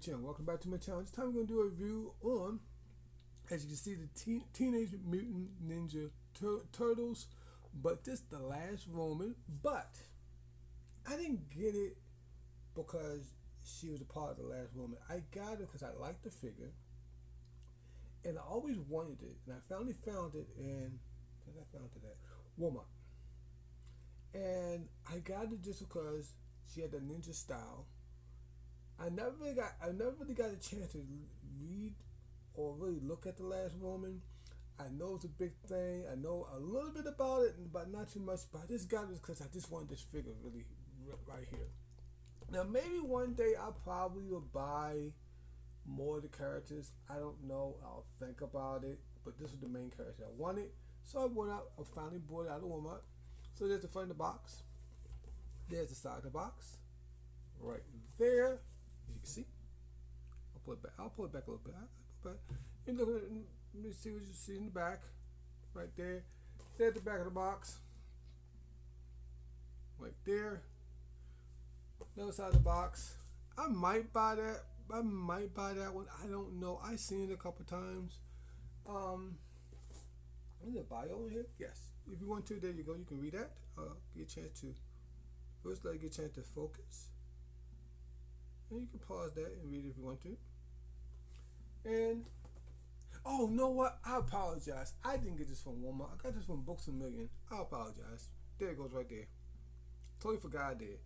channel. Welcome back to my channel. This time we're going to do a review on, as you can see, the Teenage Mutant Ninja Turtles, but this the last Ronin. But I didn't get it because she was a part of the last Ronin. I got it because I liked the figure, and I always wanted it, and I finally found it in, I found it at Walmart. And I got it just because she had the ninja style. I never really got a chance to read or really look at the last Ronin. I know it's a big thing. I know a little bit about it, but not too much. But I just got it because I just wanted this figure really right here. Now maybe one day I probably will buy more of the characters. I don't know. I'll think about it. But this was the main character I wanted, so I went out. I finally bought it out of Walmart. So there's the front of the box. There's the side of the box. Right there. As you can see. I'll pull it back. I'll pull it back a little bit. I'll go back. And look at it. Let me see what you see in the back. Right there. There's the back of the box. Right there. Another side of the box. I might buy that. I might buy that one. I don't know. I've seen it a couple times. Is there a bio in here? Yes. If you want to, there you go. You can read that. Get a chance to. First, let you get a chance to focus. And you can pause that and read it if you want to. And oh, you know what? I apologize. I didn't get this from Walmart. I got this from Books A Million. I apologize. There it goes right there. Totally forgot I did.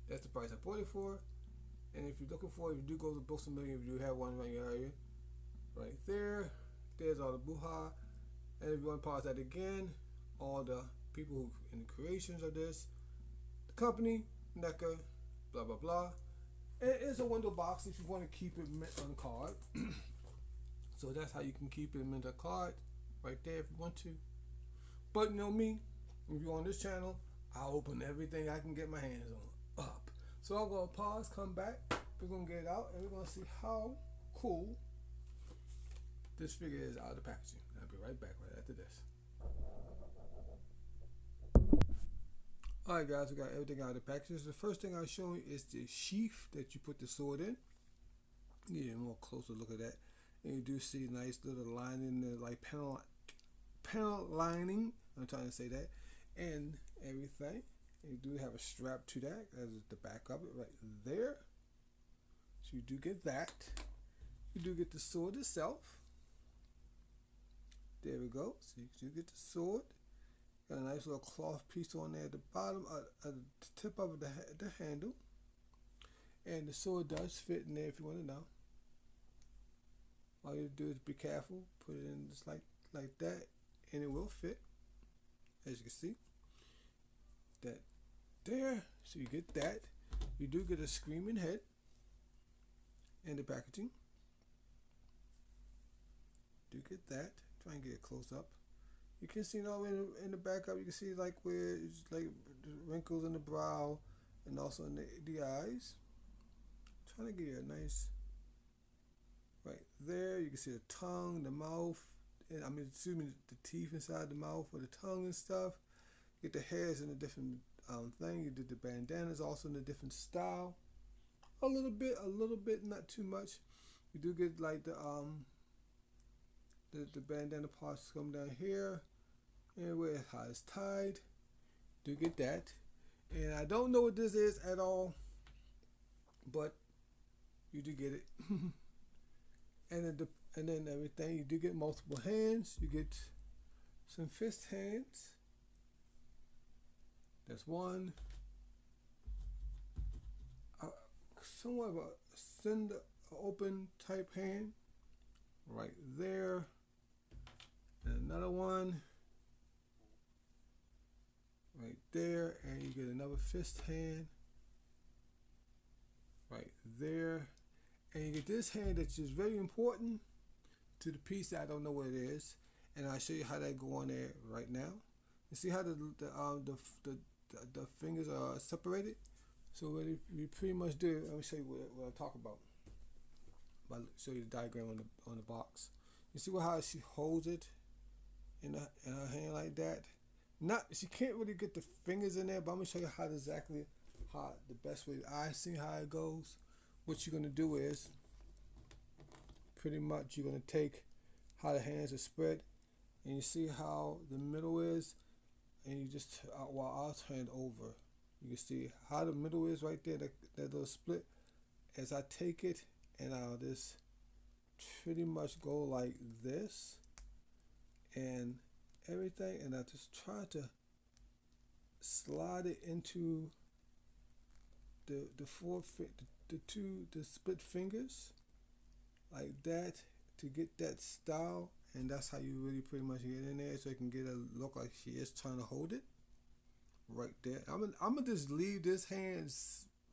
That's the price I bought it for. And if you're looking for it, if you do go to Books A Million, if you do have one around your area, right there. There's all the boo-ha. And if you want to pause that again, all the people who in the creations of this, the company, NECA, blah blah blah. And it's a window box if you want to keep it mint on card. So that's how you can keep it mint on card, right there if you want to. But you know me, if you're on this channel, I open everything I can get my hands on up. So I'm gonna pause, come back, we're gonna get it out, and we're gonna see how cool this figure is out of the packaging. I'll be right back right after this. Alright guys, we got everything out of the package. The first thing I'll show you is the sheath that you put the sword in. You get a more closer look at that. And you do see a nice little lining there, like panel lining. I'm trying to say that. And everything. And you do have a strap to that. That is the back of it right there. So you do get that. You do get the sword itself. There we go. So you do get the sword. Got a nice little cloth piece on there at the bottom, at the tip of it, the handle. And the sword does fit in there if you want to know. All you do is be careful, put it in just like that, and it will fit. As you can see, that there. So you get that. You do get a screaming head in the packaging. Do get that. Try and get it close up. You can see now in the back up. You can see like where it's like the wrinkles in the brow, and also in the eyes. Trying to get you a nice. Right there, you can see the tongue, the mouth, and I mean, excuse me, the teeth inside the mouth or the tongue and stuff. You get the hairs in a different thing. You did the bandanas also in a different style. A little bit, not too much. You do get like the bandana parts come down here, and where how it's tied. Do get that, and I don't know what this is at all, but you do get it. And then everything, you do get multiple hands. You get some fist hands. That's one. Somewhat of a send open type hand. Right there. And another one. Right there. And you get another fist hand. Right there. And you get this hand that's just very important to the piece that I don't know what it is, and I'll show you how that go on there right now. You see how the fingers are separated. So what we pretty much do. Let me show you what I talk about. I'll show you the diagram on the box. You see how she holds it in her hand like that. She can't really get the fingers in there, but I'm gonna show you how the best way I see how it goes. what you're gonna do is pretty much you're gonna take how the hands are spread, and you see how the middle is, and you just while I'll turn it over, you can see how the middle is right there, that little split. As I take it and I'll just pretty much go like this and everything, and I just try to slide it into the split fingers like that to get that style, and that's how you really pretty much get in there, so it can get a look like she is trying to hold it right there. I'm gonna just leave this hand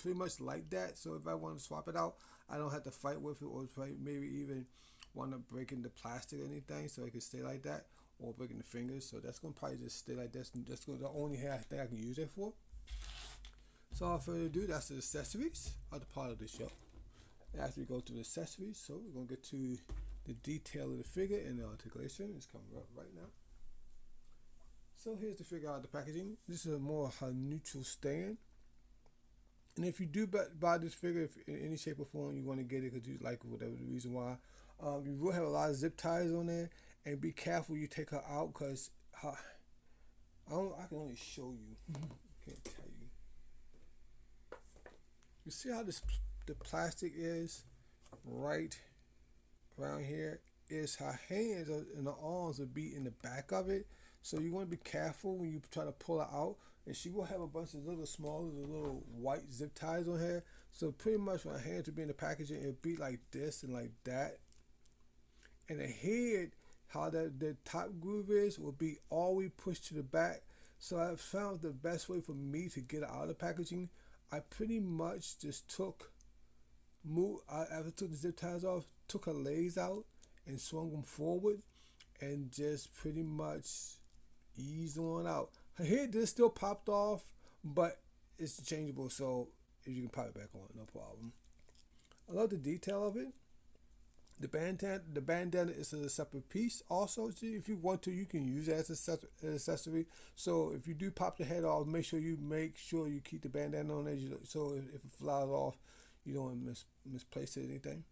pretty much like that, so if I want to swap it out, I don't have to fight with it, or maybe even want to break in the plastic or anything, so it can stay like that, or breaking the fingers. So that's gonna probably just stay like this. That's the only hair I think I can use it for. So without further ado, that's the accessories of the part of the show. After we go through the accessories, so we're gonna get to the detail of the figure and the articulation. It's coming up right now. So here's the figure out of the packaging. This is a more neutral stand. And if you do buy this figure, if in any shape or form you want to get it because you like it, whatever the reason why, you will have a lot of zip ties on there, and be careful you take her out, because I can only show you. Can't tell you. You see how the plastic is right around here? Is her hands and the arms will be in the back of it, so you want to be careful when you try to pull her out. And she will have a bunch of little white zip ties on her. So pretty much when her hands will be in the packaging, it'll be like this and like that. And the head, how the top groove is, will be always pushed to the back. So I found the best way for me to get her out of the packaging, I pretty much just after I took the zip ties off, took her legs out and swung them forward, and just pretty much eased on out. Her head did still popped off, but it's changeable, so if you can pop it back on, no problem. I love the detail of it. The bandana is a separate piece. Also, if you want to, you can use it as an accessory. So if you do pop the head off, make sure you keep the bandana on there. So if it flies off, you don't misplace it or anything.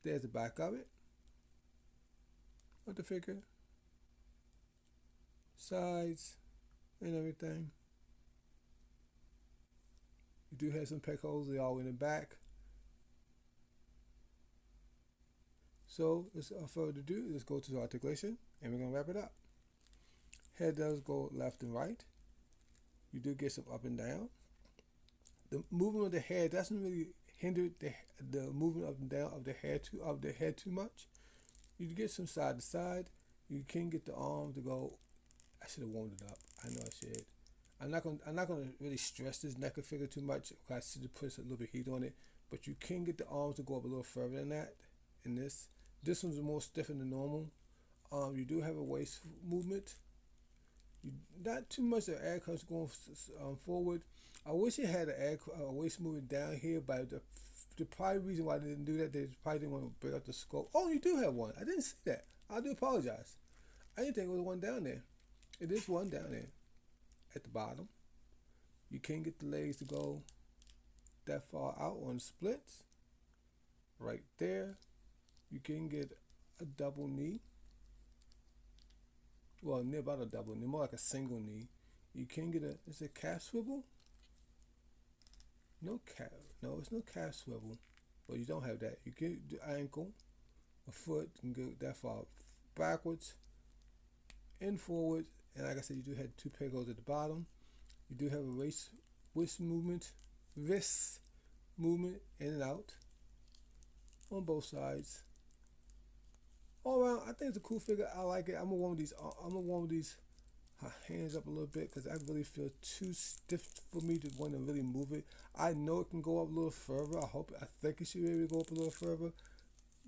There's the back of it. Of the figure. Sides and everything. You do have some peg holes, they all in the back. So without further ado, let's go to the articulation and we're gonna wrap it up. Head does go left and right. You do get some up and down. The movement of the head doesn't really hinder the movement up and down of the head too much. You get some side to side. You can get the arm to go. I should have warmed it up. I know I should. I'm not gonna really stress this neck figure too much. I should have put a little bit of heat on it. But you can get the arms to go up a little further than that. In this one's more stiffer than normal. You do have a waist movement. Not too much of air cuts going forward. I wish it had a waist movement down here, but the probably reason why they didn't do that, they probably didn't want to break up the scope. Oh, you do have one. I didn't see that. I do apologize. I didn't think it was one down there. It is one down there at the bottom. You can get the legs to go that far out on splits. Right there. You can get a double knee. Well, near about a double knee, more like a single knee. You can get is it calf swivel? No, it's no calf swivel. But you don't have that. You get the ankle, a foot, and go that far backwards and forward. And like I said, you do have two peg holes at the bottom. You do have a wrist movement in and out on both sides. All around, I think it's a cool figure. I like it. I'm gonna warm these hands up a little bit because I really feel too stiff for me to want to really move it. I know it can go up a little further. I think it should be able to go up a little further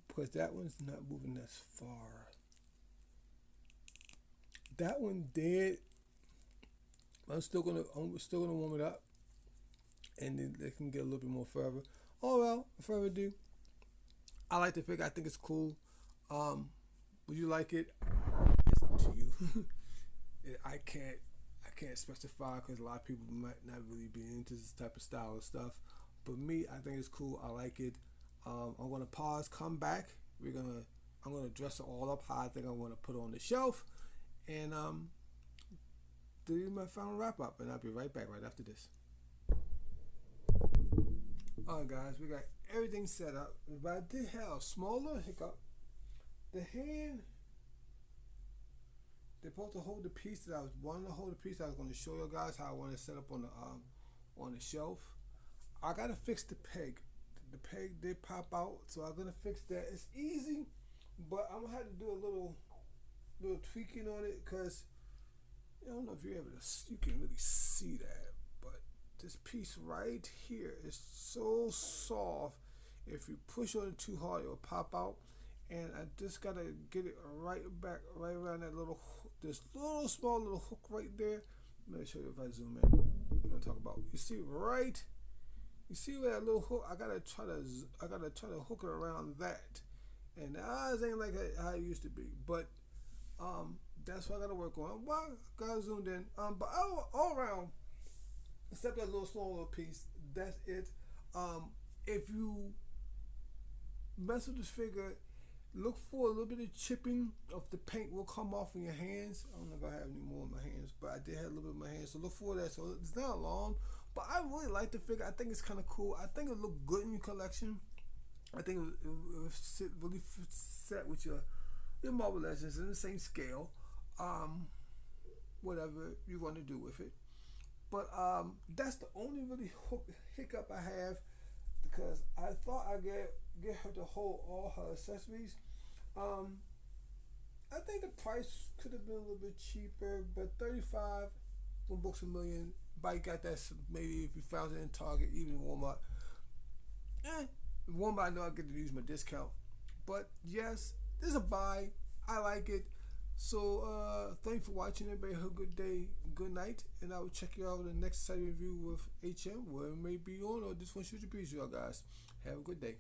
because that one's not moving as far. That one did. I'm still gonna warm it up, and then they can get a little bit more further. Oh well, without further ado, I like the figure. I think it's cool. Would you like it? It's up to you. I can't specify because a lot of people might not really be into this type of style of stuff. But me, I think it's cool. I like it. I'm gonna pause, come back. I'm gonna dress it all up how I think I want to put it on the shelf, and do my final wrap up. And I'll be right back right after this. Alright, guys, we got everything set up, but I did have a smaller hiccup. The hand, they're supposed to hold the piece that I was wanting to hold the piece. I was going to show you guys how I want to set up on the shelf. I gotta fix the peg. The peg did pop out, so I'm gonna fix that. It's easy, but I'm gonna have to do a little tweaking on it because I don't know if you can really see that, but this piece right here is so soft. If you push on it too hard, it'll pop out. And I just gotta get it right back, right around that this small little hook right there. Let me show you if I zoom in. I'm gonna talk about. You see where that little hook? I gotta try to hook it around that. And the eyes ain't like how it used to be, but that's what I gotta work on. Well, I got zoomed in. But all around, except that small little piece, that's it. If you mess with this figure, look for a little bit of chipping of the paint will come off in your hands. I don't know if I have any more in my hands, but I did have a little bit in my hands. So look for that. So it's not long, but I really like the figure. I think it's kind of cool. I think it look good in your collection. I think it really set with your Marvel Legends in the same scale. Whatever you want to do with it. But that's the only really hiccup I have, because I thought I get her to hold all her accessories. I think the price could have been a little bit cheaper, but $35 from Books A Million. Bike got that maybe if you found it in Target, even Walmart. Walmart, I know I get to use my discount. But yes, this is a buy. I like it. So thank you for watching. Everybody have a good day, good night, and I will check you out in the next site review with HM, where it may be on, or just want to shoot your piece, y'all guys. Have a good day.